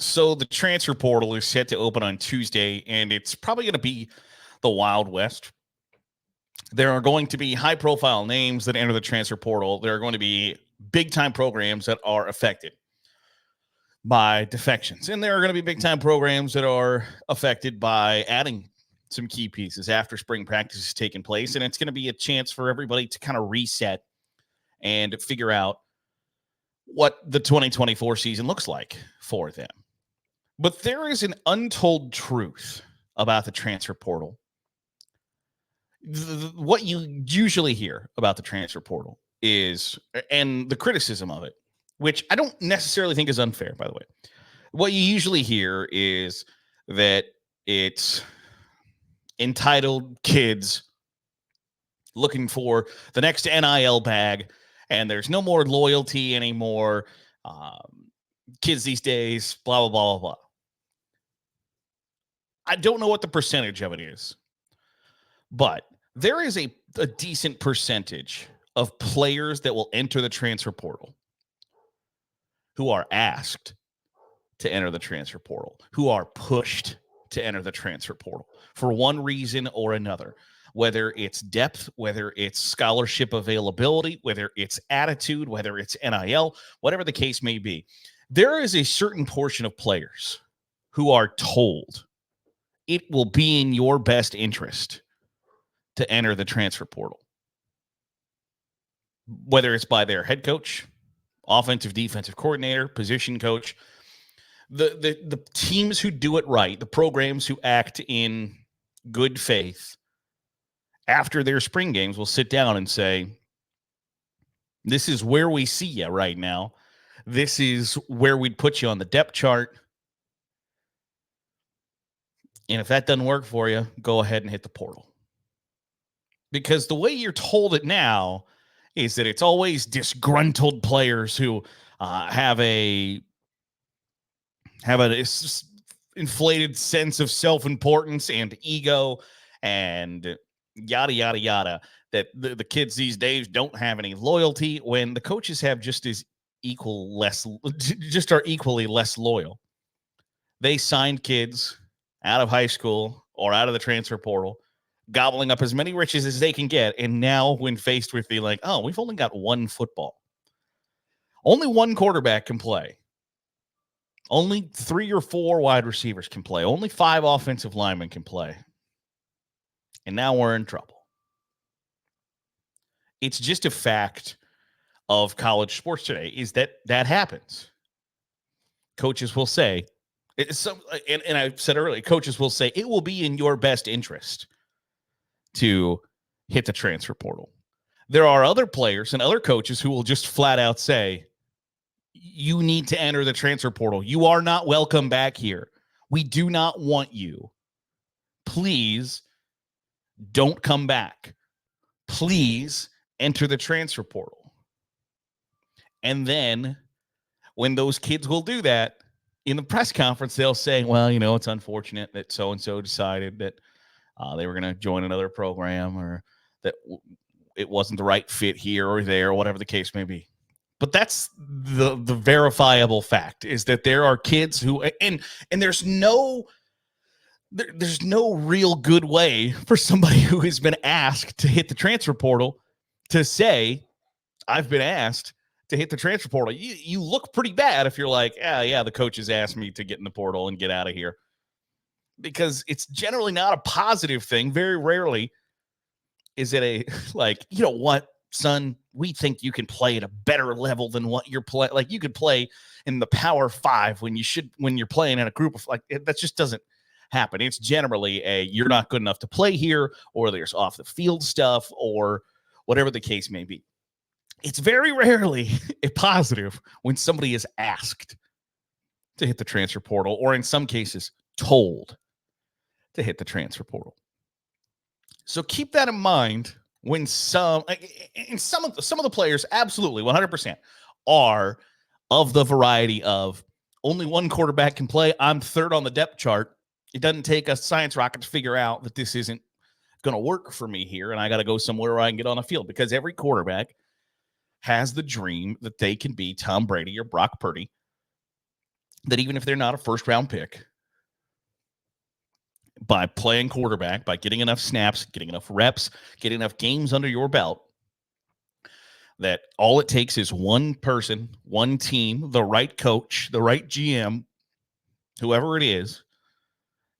So the transfer portal is set to open on Tuesday, and it's probably going to be the Wild West. There are going to be high-profile names that enter the transfer portal. There are going to be big-time programs that are affected by defections, and there are going to be big-time programs that are affected by adding some key pieces after spring practice is taking place, and it's going to be a chance for everybody to kind of reset and figure out what the 2024 season looks like for them. But there is an untold truth about the transfer portal. What you usually hear about the transfer portal is, and the criticism of it, which I don't necessarily think is unfair, by the way. What you usually hear is that it's entitled kids looking for the next NIL bag, and there's no more loyalty anymore. Kids these days, blah, blah, blah, blah, blah. I don't know what the percentage of it is, but there is a decent percentage of players that will enter the transfer portal who are asked to enter the transfer portal, who are pushed to enter the transfer portal for one reason or another, whether it's depth, whether it's scholarship availability, whether it's attitude, whether it's NIL, whatever the case may be. There is a certain portion of players who are told it will be in your best interest to enter the transfer portal, whether it's by their head coach, offensive, defensive coordinator, position coach. The teams who do it right, the programs who act in good faith after their spring games will sit down and say, this is where we see you right now. This is where we'd put you on the depth chart. And if that doesn't work for you, go ahead and hit the portal. Because the way you're told it now is that it's always disgruntled players who have an inflated sense of self-importance and ego and yada, yada, yada, that the kids these days don't have any loyalty when the coaches have just are equally less loyal. They signed kids out of high school or out of the transfer portal, gobbling up as many riches as they can get. And now when faced with the like, oh, we've only got one football. Only one quarterback can play. Only 3 or 4 wide receivers can play. Only 5 offensive linemen can play. And now we're in trouble. It's just a fact of college sports today is that happens. Coaches will say, and I said earlier, coaches will say it will be in your best interest to hit the transfer portal. There are other players and other coaches who will just flat out say, you need to enter the transfer portal. You are not welcome back here. We do not want you. Please don't come back. Please enter the transfer portal. And then when those kids will do that, in the press conference, they'll say, well, it's unfortunate that so-and-so decided that they were going to join another program or that it wasn't the right fit here or there, or whatever the case may be. But that's the verifiable fact is that there are kids who, and there's no real good way for somebody who has been asked to hit the transfer portal to say, I've been asked to hit the transfer portal. You look pretty bad if you're like, yeah, the coach has asked me to get in the portal and get out of here. Because it's generally not a positive thing. Very rarely is it a, like, you know what, son, we think you can play at a better level than what you're playing. Like, you could play in the Power 5 when you're playing in a group of, like, that just doesn't happen. It's generally you're not good enough to play here, or there's off the field stuff, or whatever the case may be. It's very rarely a positive when somebody is asked to hit the transfer portal, or in some cases told to hit the transfer portal. So keep that in mind when some of the players, absolutely 100%, are of the variety of only one quarterback can play. I'm third on the depth chart. It doesn't take a science rocket to figure out that this isn't going to work for me here, and I got to go somewhere where I can get on a field, because every quarterback has the dream that they can be Tom Brady or Brock Purdy, that even if they're not a first-round pick, by playing quarterback, by getting enough snaps, getting enough reps, getting enough games under your belt, that all it takes is one person, one team, the right coach, the right GM, whoever it is,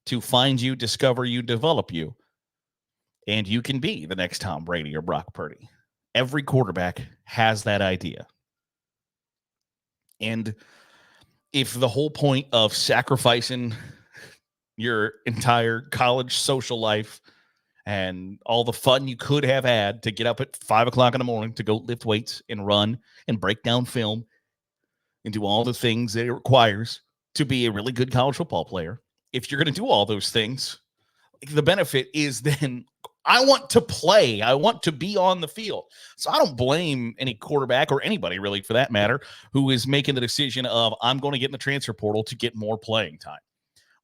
to find you, discover you, develop you, and you can be the next Tom Brady or Brock Purdy. Every quarterback has that idea. And if the whole point of sacrificing your entire college social life and all the fun you could have had to get up at 5 o'clock in the morning to go lift weights and run and break down film and do all the things that it requires to be a really good college football player, if you're going to do all those things, the benefit is then I want to play. I want to be on the field. So I don't blame any quarterback or anybody really for that matter who is making the decision of I'm going to get in the transfer portal to get more playing time.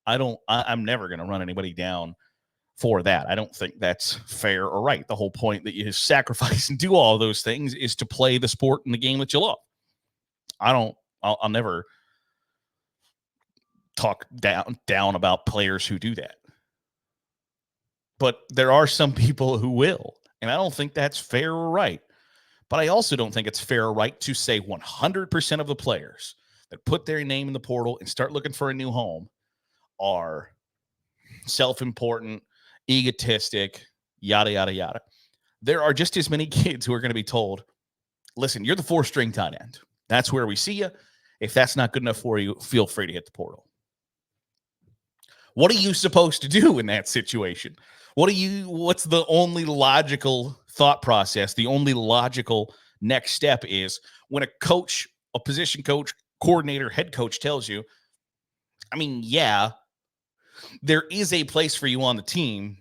I'm never going to run anybody down for that. I don't think that's fair or right. The whole point that you sacrifice and do all those things is to play the sport and the game that you love. I'll never talk down about players who do that. But there are some people who will, and I don't think that's fair or right. But I also don't think it's fair or right to say 100% of the players that put their name in the portal and start looking for a new home are self-important, egotistic, yada, yada, yada. There are just as many kids who are going to be told, listen, you're the 4th-string tight end. That's where we see you. If that's not good enough for you, feel free to hit the portal. What are you supposed to do in that situation? What's the only logical thought process? The only logical next step is when a coach, a position coach, coordinator, head coach tells you, I mean, yeah, there is a place for you on the team.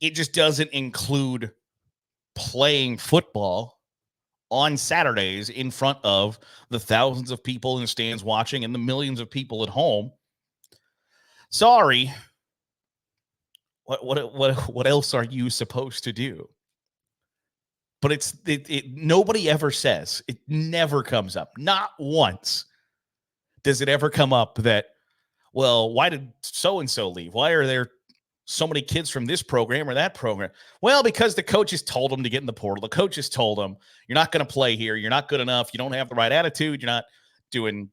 It just doesn't include playing football on Saturdays in front of the thousands of people in the stands watching and the millions of people at home. Sorry. What else are you supposed to do? But nobody ever says, it never comes up. Not once does it ever come up that, well, why did so-and-so leave? Why are there so many kids from this program or that program? Well, because the coaches told them to get in the portal. The coaches told them, you're not going to play here. You're not good enough. You don't have the right attitude. You're not doing,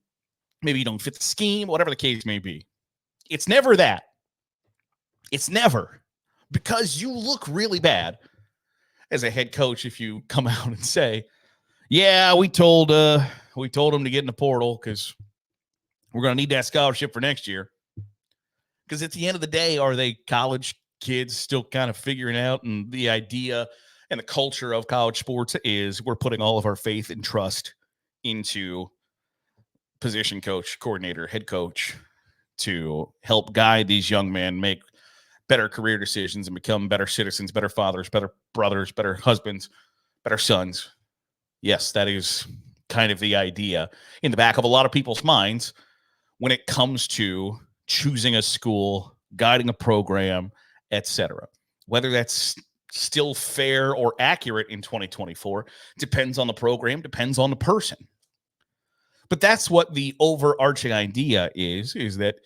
maybe you don't fit the scheme, whatever the case may be. It's never that. It's never. Because you look really bad as a head coach if you come out and say, yeah, we told them to get in the portal because we're going to need that scholarship for next year. Because at the end of the day, are they college kids still kind of figuring out? And the idea and the culture of college sports is we're putting all of our faith and trust into position coach, coordinator, head coach to help guide these young men make better career decisions and become better citizens, better fathers, better brothers, better husbands, better sons. Yes, that is kind of the idea in the back of a lot of people's minds when it comes to choosing a school, guiding a program, etc. Whether that's still fair or accurate in 2024 depends on the program, depends on the person. But that's what the overarching idea is that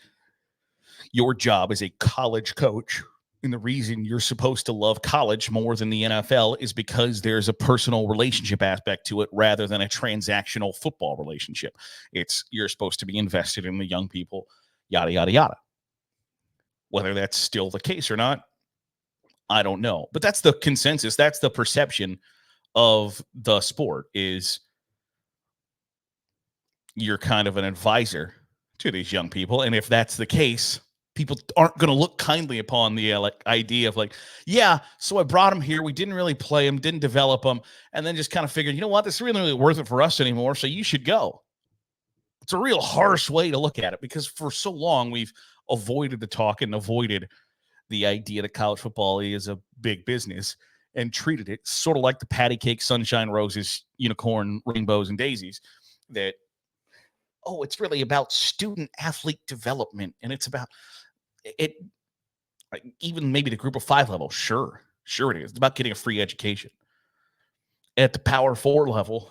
your job as a college coach, and the reason you're supposed to love college more than the NFL is because there's a personal relationship aspect to it rather than a transactional football relationship. You're supposed to be invested in the young people, yada, yada, yada. Whether that's still the case or not, I don't know. But that's the consensus. That's the perception of the sport is you're kind of an advisor to these young people. And if that's the case, people aren't going to look kindly upon the idea of like, yeah, so I brought him here. We didn't really play him, didn't develop him, and then just kind of figured, you know what, this isn't really worth it for us anymore, so you should go. It's a real harsh way to look at it because for so long we've avoided the talk and avoided the idea that college football is a big business and treated it sort of like the patty cake, sunshine, roses, unicorn, rainbows, and daisies that, oh, it's really about student athlete development. And it's about it, like even maybe the group of 5 level. Sure it is. It's about getting a free education. At the Power 4 level,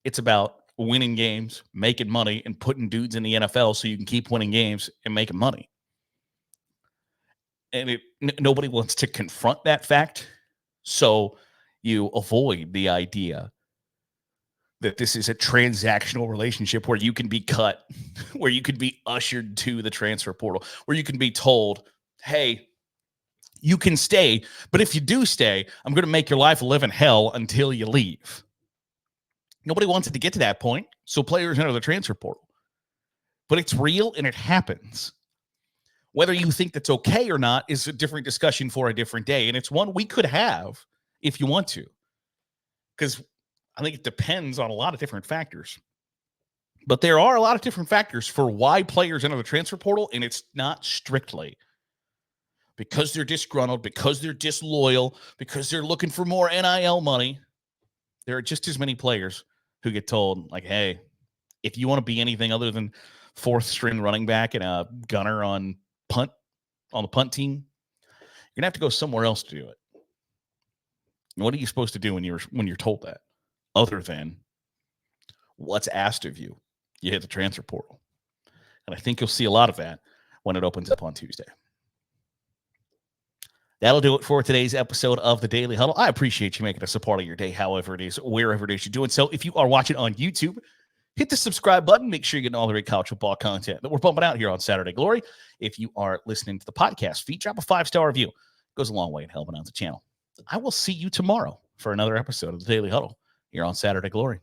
it's about winning games, making money, and putting dudes in the NFL so you can keep winning games and making money. And nobody wants to confront that fact. So you avoid the idea that this is a transactional relationship where you can be cut, where you could be ushered to the transfer portal, where you can be told, hey, you can stay, but if you do stay, I'm going to make your life live in hell until you leave. Nobody wants it to get to that point, so players enter the transfer portal. But it's real and it happens. Whether you think that's okay or not is a different discussion for a different day, and it's one we could have if you want to, because I think it depends on a lot of different factors. But there are a lot of different factors for why players enter the transfer portal, and it's not strictly because they're disgruntled, because they're disloyal, because they're looking for more NIL money. There are just as many players who get told, like, hey, if you want to be anything other than fourth string running back and a gunner on the punt team, you're gonna have to go somewhere else to do it. And what are you supposed to do when you're told that, other than what's asked of you? You hit the transfer portal. And I think you'll see a lot of that when it opens up on Tuesday. That'll do it for today's episode of the Daily Huddle. I appreciate you making us a part of your day, however it is, wherever it is you're doing so. If you are watching on YouTube, hit the subscribe button. Make sure you're getting all the great college football content that we're pumping out here on Saturday Glory. If you are listening to the podcast feed, drop a 5-star review. It goes a long way in helping out the channel. I will see you tomorrow for another episode of the Daily Huddle here on Saturday Glory.